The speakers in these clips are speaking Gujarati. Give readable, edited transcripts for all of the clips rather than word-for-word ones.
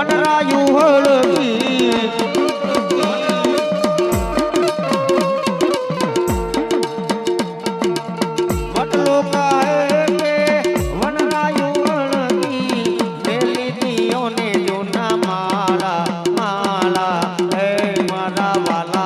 વનરાયું હળવી વટલો કાહે કે વનરાયું હળવી મેલી દીઓને જોના માળા માળા હે મારા વાલા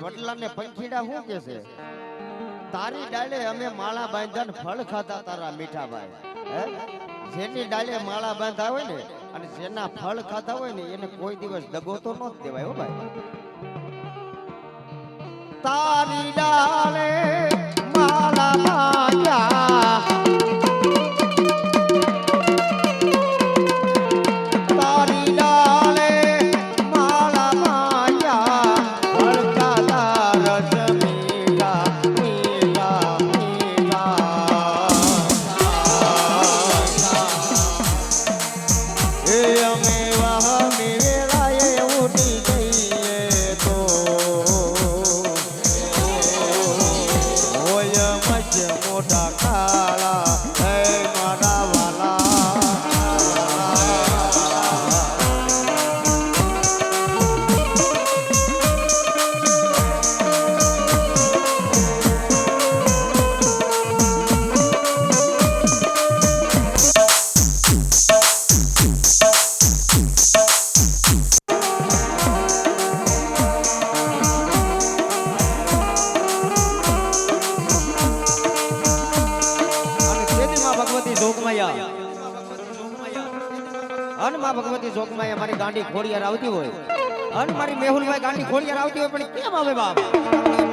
વટલાને પંખીડા શું કે છે તારી ડાળે અમે માળા બાંધ્યા ફળ ખાતા તારા મીઠા ભાઈ હે જેની ડાળે માળા બાંધા હોય ને અને જેના ફળ ખાતા હોય ને એને કોઈ દિવસ દગો તો ન જ દેવાય હો ભાઈ તારી ડાળે માળા બાંધ્યા અન માં ભગવતી જોગમાં અમારી ગાંડી ખોડિયાર આવતી હોય અન મારી મેહુલભાઈ ગાંડી ખોડિયાર આવતી હોય પણ કેમ આવે બાપ